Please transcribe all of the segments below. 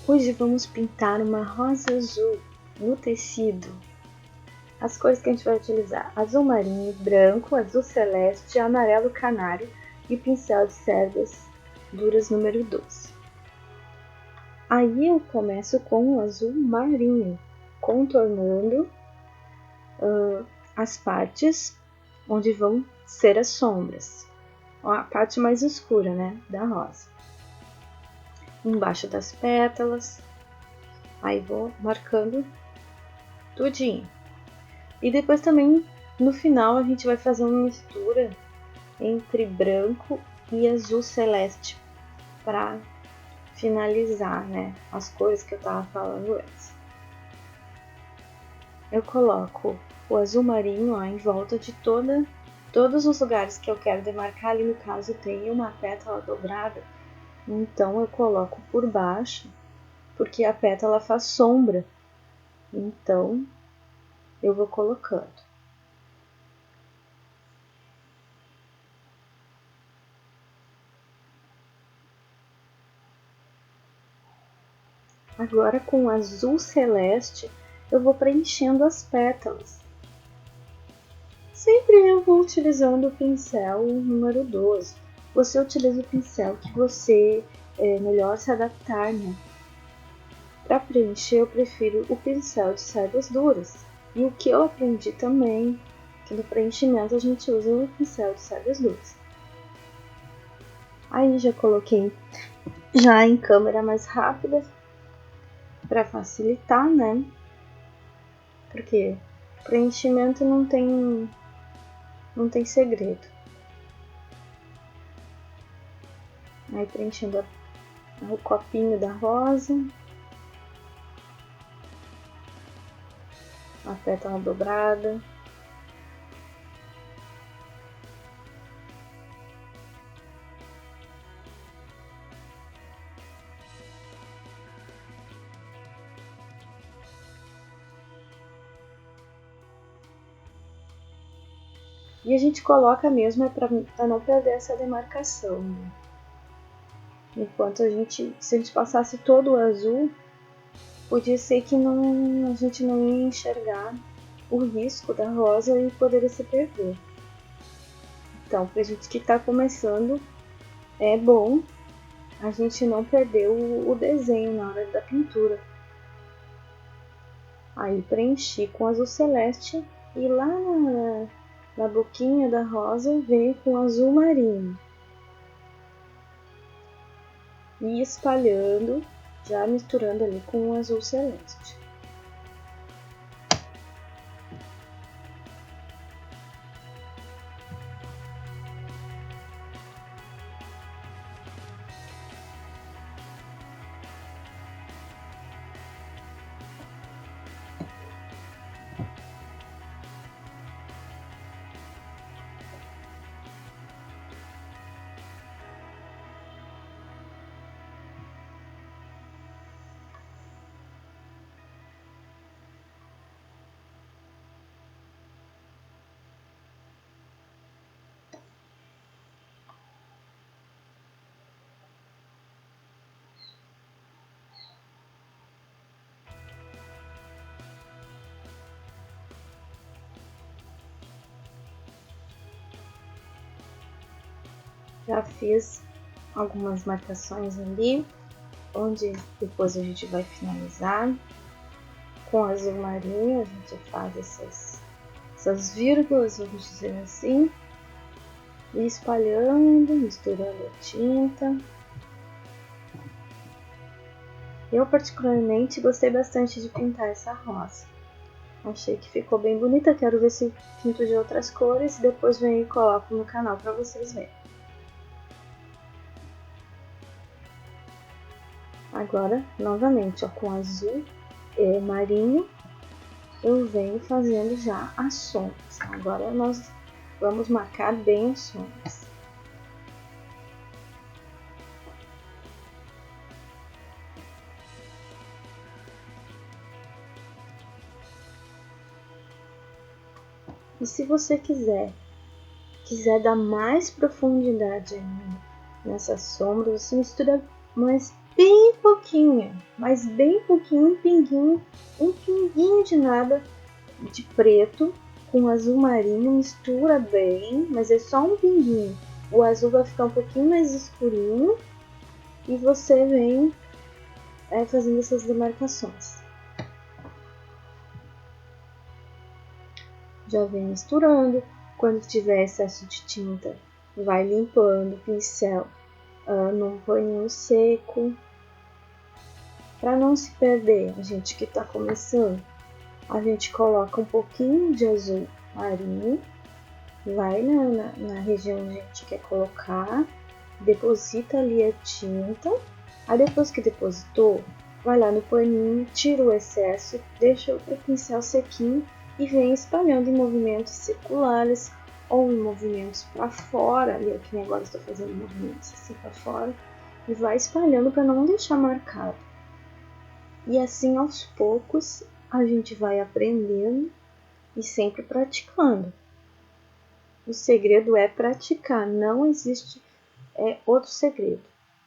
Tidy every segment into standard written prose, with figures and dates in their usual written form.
Hoje vamos pintar uma rosa azul no tecido. As cores que a gente vai utilizar: azul marinho, branco, azul celeste, amarelo canário e pincel de cerdas duras número 12. Aí eu começo com o azul marinho, contornando as partes onde vão ser as sombras, a parte mais escura, né, da rosa. Embaixo das pétalas, aí vou marcando tudinho. E depois também, no final, a gente vai fazer uma mistura entre branco e azul celeste para finalizar, né, as cores que eu estava falando antes. Eu coloco o azul marinho ó, em volta de todos os lugares que eu quero demarcar. Ali no caso tem uma pétala dobrada, então eu coloco por baixo, porque a pétala faz sombra, então eu vou colocando. Agora com o azul celeste eu vou preenchendo as pétalas. Sempre eu vou utilizando o pincel número 12. Você utiliza o pincel que você melhor se adaptar, né? Para preencher eu prefiro o pincel de cerdas duras. E o que eu aprendi também, que no preenchimento a gente usa o pincel de cerdas duras. Aí já coloquei já em câmera mais rápida para facilitar, né? Porque preenchimento não tem segredo. Aí preenchendo o copinho da rosa, a pétala dobrada. E a gente coloca mesmo para não perder essa demarcação. Né? Enquanto se a gente passasse todo o azul, podia ser que a gente não ia enxergar o risco da rosa e poderia se perder. Então, para a gente que está começando, é bom a gente não perder o desenho na hora da pintura. Aí preenchi com azul celeste e lá na boquinha da rosa veio com azul marinho. E espalhando, já misturando ali com o azul celeste. Já fiz algumas marcações ali, onde depois a gente vai finalizar. Com azul marinho a gente faz essas vírgulas, vamos dizer assim, e espalhando, misturando a tinta. Eu particularmente gostei bastante de pintar essa rosa. Achei que ficou bem bonita, quero ver se pinto de outras cores e depois venho e coloco no canal para vocês verem. Agora, novamente, ó, com azul marinho, eu venho fazendo já as sombras. Agora nós vamos marcar bem as sombras. E se você quiser dar mais profundidade ainda nessa sombra, você mistura mais bem pouquinho, mas bem pouquinho, um pinguinho de nada de preto com azul marinho, mistura bem, mas é só um pinguinho. O azul vai ficar um pouquinho mais escurinho e você vem fazendo essas demarcações. Já vem misturando. Quando tiver excesso de tinta, vai limpando o pincel num paninho seco. Para não se perder, a gente que está começando, a gente coloca um pouquinho de azul marinho, vai na região onde a gente quer colocar, deposita ali a tinta. Aí depois que depositou, vai lá no paninho, tira o excesso, deixa o pincel sequinho e vem espalhando em movimentos circulares ou em movimentos para fora. Ali aqui agora estou fazendo movimentos assim para fora e vai espalhando para não deixar marcado. E assim aos poucos a gente vai aprendendo e sempre praticando. O segredo é praticar, não existe outro segredo.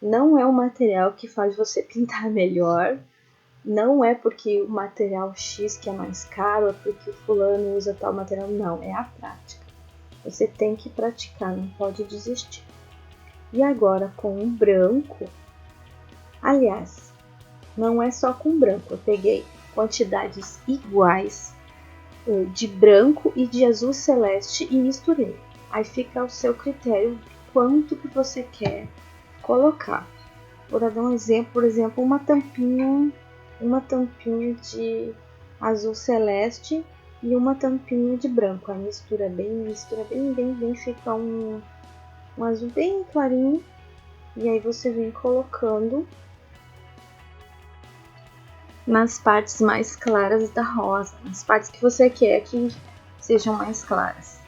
Não é o material que faz você pintar melhor, não é porque o material X que é mais caro, é porque o fulano usa tal material, não, é a prática. Você tem que praticar, não pode desistir. E agora com o branco, aliás, não é só com branco, eu peguei quantidades iguais de branco e de azul celeste e misturei. Aí fica ao seu critério quanto que você quer colocar. Vou dar um exemplo, por exemplo, uma tampinha de azul celeste e uma tampinha de branco. Aí mistura bem, fica um azul bem clarinho. E aí você vem colocando nas partes mais claras da rosa, nas partes que você quer que sejam mais claras.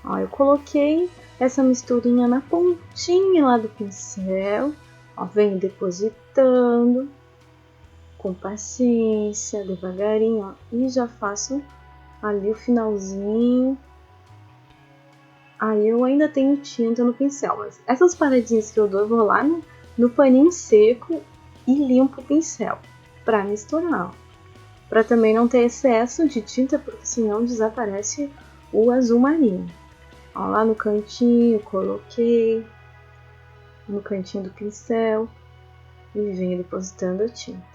Ó, eu coloquei essa misturinha na pontinha lá do pincel, ó, venho depositando com paciência, devagarinho, ó, e já faço ali o finalzinho. Aí eu ainda tenho tinta no pincel, mas essas paradinhas que eu dou, eu vou lá no paninho seco e limpo o pincel para misturar, para também não ter excesso de tinta, porque senão desaparece o azul marinho. Ó, lá no cantinho coloquei, no cantinho do pincel, e venho depositando a tinta.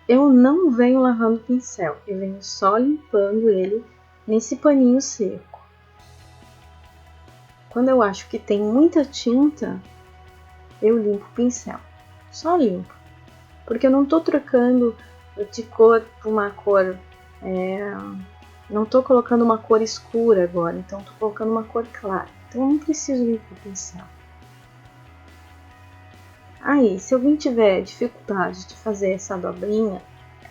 Eu não venho lavando o pincel, eu venho só limpando ele nesse paninho seco. Quando eu acho que tem muita tinta, eu limpo o pincel, só limpo, porque eu não estou trocando de cor por uma cor, não estou colocando uma cor escura agora, então estou colocando uma cor clara, então eu não preciso limpar o pincel. Aí, se alguém tiver dificuldade de fazer essa dobrinha,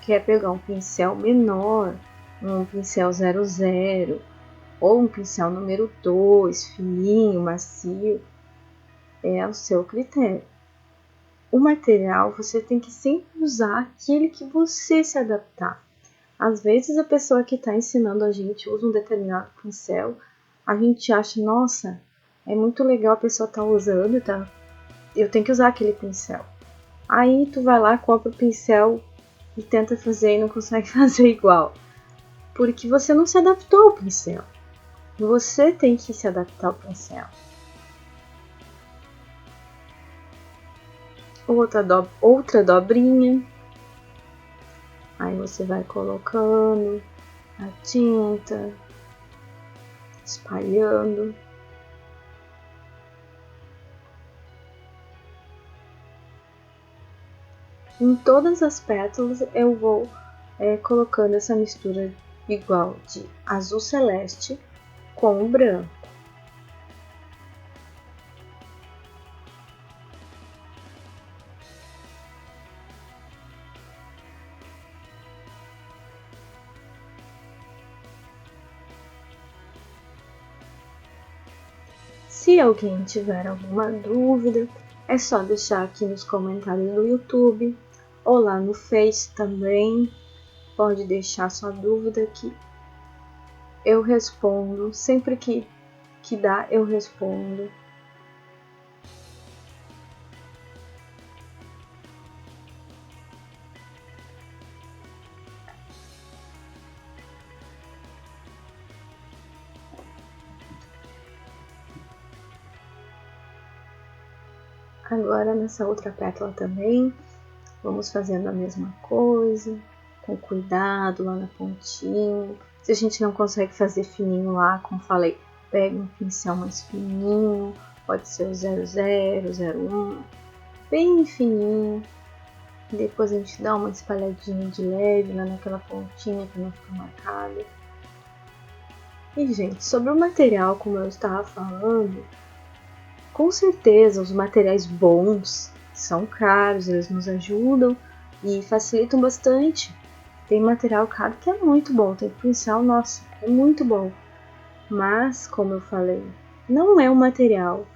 quer pegar um pincel menor, um pincel 00, ou um pincel número 2, fininho, macio, é ao seu critério. O material você tem que sempre usar aquele que você se adaptar. Às vezes a pessoa que está ensinando a gente usa um determinado pincel, a gente acha, nossa, é muito legal a pessoa tá usando, tá? Eu tenho que usar aquele pincel. Aí tu vai lá, compra o pincel e tenta fazer e não consegue fazer igual. Porque você não se adaptou ao pincel. Você tem que se adaptar ao pincel. Outra dobrinha. Aí você vai colocando a tinta, espalhando. Em todas as pétalas eu vou colocando essa mistura igual de azul celeste com o branco. Se alguém tiver alguma dúvida, é só deixar aqui nos comentários do YouTube ou lá no Face também. Pode deixar sua dúvida aqui. eu respondo. Sempre que dá, eu respondo. Agora nessa outra pétala também, vamos fazendo a mesma coisa, com cuidado lá na pontinha. Se a gente não consegue fazer fininho lá, como falei, pega um pincel mais fininho, pode ser o 00, 01, bem fininho. Depois a gente dá uma espalhadinha de leve lá naquela pontinha para não ficar marcada. E gente, sobre o material, como eu estava falando, com certeza os materiais bons são caros, eles nos ajudam e facilitam bastante. Tem material caro que é muito bom, tem pincel, nossa, é muito bom. Mas, como eu falei, não é um material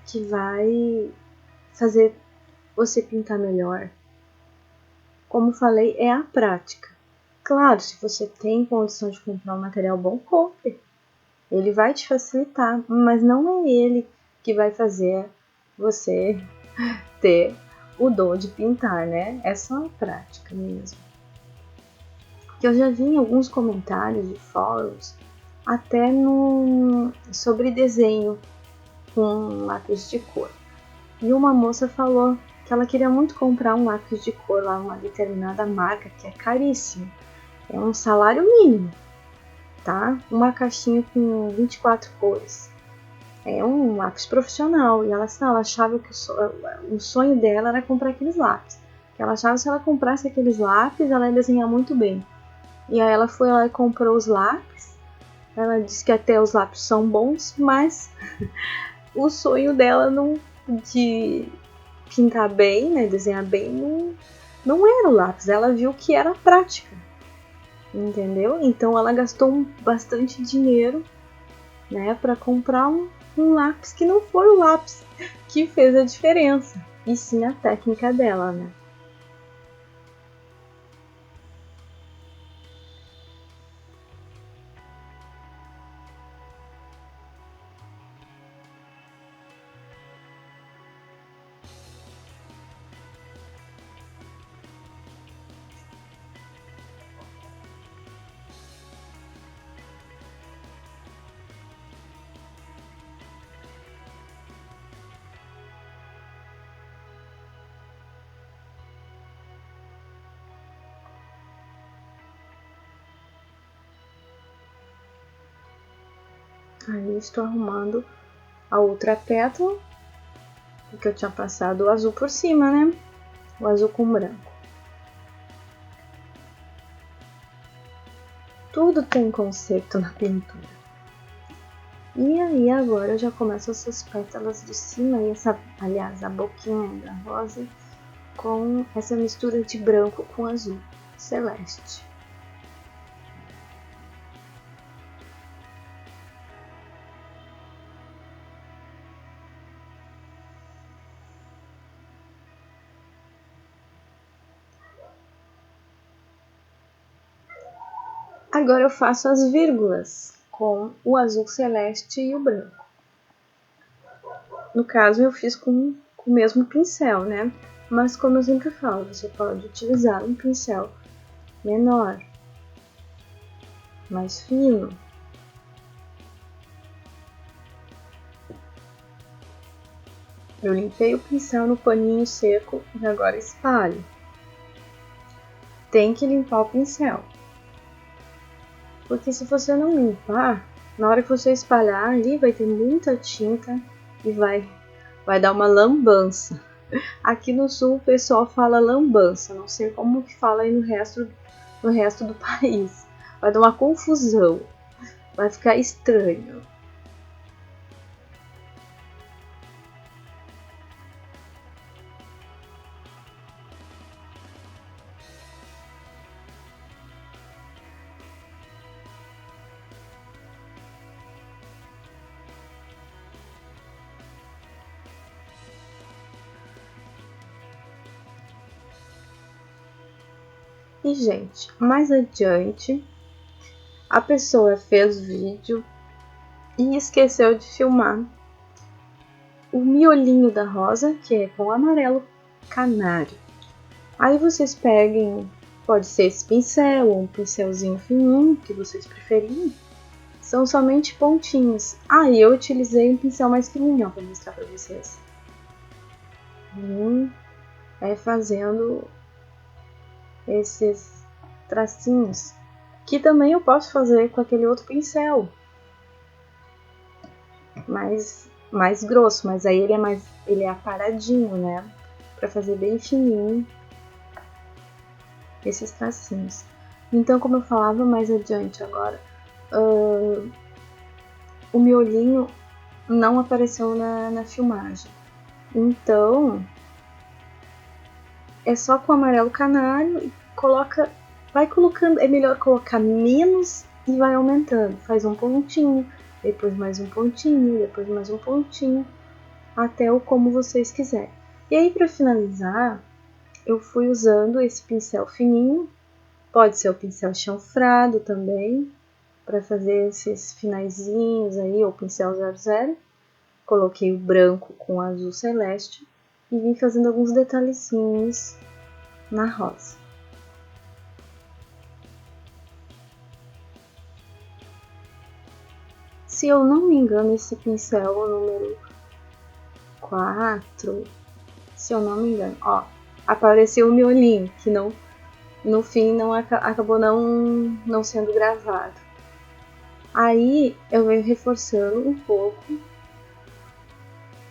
que vai fazer você pintar melhor. Como falei, é a prática. Claro, se você tem condição de comprar um material bom, compre. Ele vai te facilitar, mas não é ele que vai fazer você ter o dom de pintar, né? É só a prática mesmo. Que eu já vi em alguns comentários de fóruns, até sobre desenho com lápis de cor. E uma moça falou que ela queria muito comprar um lápis de cor lá, uma determinada marca, que é caríssimo. É um salário mínimo, tá? Uma caixinha com 24 cores. É um lápis profissional. E ela achava que o sonho dela era comprar aqueles lápis. Ela achava que se ela comprasse aqueles lápis, ela ia desenhar muito bem. E aí ela foi lá e comprou os lápis. Ela disse que até os lápis são bons, mas o sonho dela de pintar bem, né, desenhar bem, não era o lápis. Ela viu que era prática, entendeu? Então ela gastou bastante dinheiro, né, para comprar um lápis que não foi o lápis que fez a diferença, e sim a técnica dela, né? Aí estou arrumando a outra pétala, porque eu tinha passado o azul por cima, né? O azul com branco. Tudo tem conceito na pintura. E aí agora eu já começo essas pétalas de cima e aliás, a boquinha da rosa com essa mistura de branco com azul celeste. Agora eu faço as vírgulas com o azul celeste e o branco. No caso eu fiz com o mesmo pincel, né? Mas como eu sempre falo, você pode utilizar um pincel menor, mais fino. Eu limpei o pincel no paninho seco e agora espalho. Tem que limpar o pincel, porque se você não limpar, na hora que você espalhar ali vai ter muita tinta e vai dar uma lambança. Aqui no sul o pessoal fala lambança, não sei como que fala aí no resto do país. Vai dar uma confusão, vai ficar estranho. E gente, mais adiante A pessoa fez o vídeo e esqueceu de filmar o miolinho da rosa, que é com amarelo canário. Aí vocês peguem, pode ser esse pincel ou um pincelzinho fininho, que vocês preferirem. São somente pontinhos. Aí eu utilizei um pincel mais fininho para mostrar para vocês. Fazendo esses tracinhos, que também eu posso fazer com aquele outro pincel mais grosso, mas aí ele é aparadinho, né, para fazer bem fininho esses tracinhos. Então, como eu falava mais adiante agora, o miolinho não apareceu na filmagem, então é só com amarelo canário, vai colocando, é melhor colocar menos e vai aumentando, faz um pontinho, depois mais um pontinho, depois mais um pontinho, até o como vocês quiserem. E aí, para finalizar, eu fui usando esse pincel fininho, pode ser o pincel chanfrado também, para fazer esses finaizinhos aí, ou pincel 00. Coloquei o branco com o azul celeste e vim fazendo alguns detalhezinhos na rosa. Se eu não me engano, esse pincel é o número 4, se eu não me engano, ó, apareceu o miolinho, que não, no fim não acabou não sendo gravado. Aí eu venho reforçando um pouco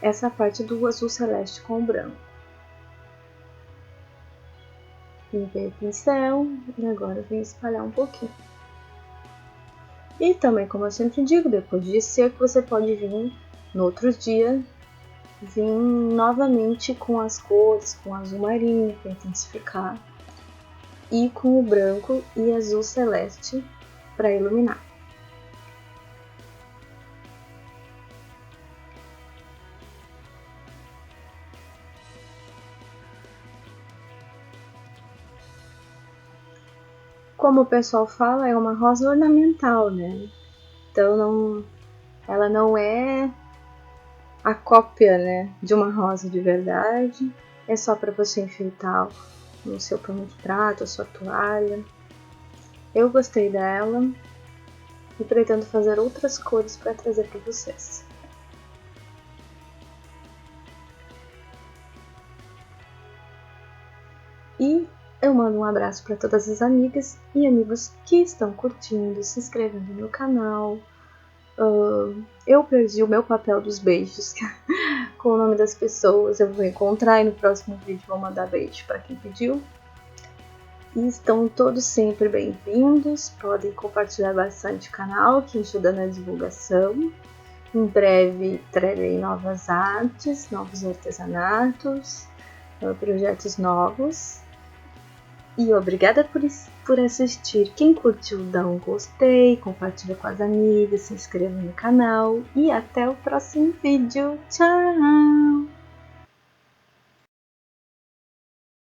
essa parte do azul celeste com o branco. Limpei o pincel e agora eu venho espalhar um pouquinho. E também, como eu sempre digo, depois de seco, você pode vir no outro dia, vir novamente com as cores, com azul marinho para intensificar, e com o branco e azul celeste para iluminar. Como o pessoal fala, é uma rosa ornamental, né? Então ela não é a cópia, né, de uma rosa de verdade. É só para você enfeitar no seu pano de prato, a sua toalha. Eu gostei dela e pretendo fazer outras cores para trazer para vocês. E eu mando um abraço para todas as amigas e amigos que estão curtindo, se inscrevendo no canal. Eu perdi o meu papel dos beijos com o nome das pessoas. Eu vou encontrar e no próximo vídeo vou mandar beijo para quem pediu. E estão todos sempre bem-vindos. Podem compartilhar bastante o canal, que ajuda na divulgação. Em breve trarei novas artes, novos artesanatos, projetos novos. E obrigada por assistir. Quem curtiu, dá um gostei, compartilha com as amigas, se inscreva no canal e até o próximo vídeo. Tchau!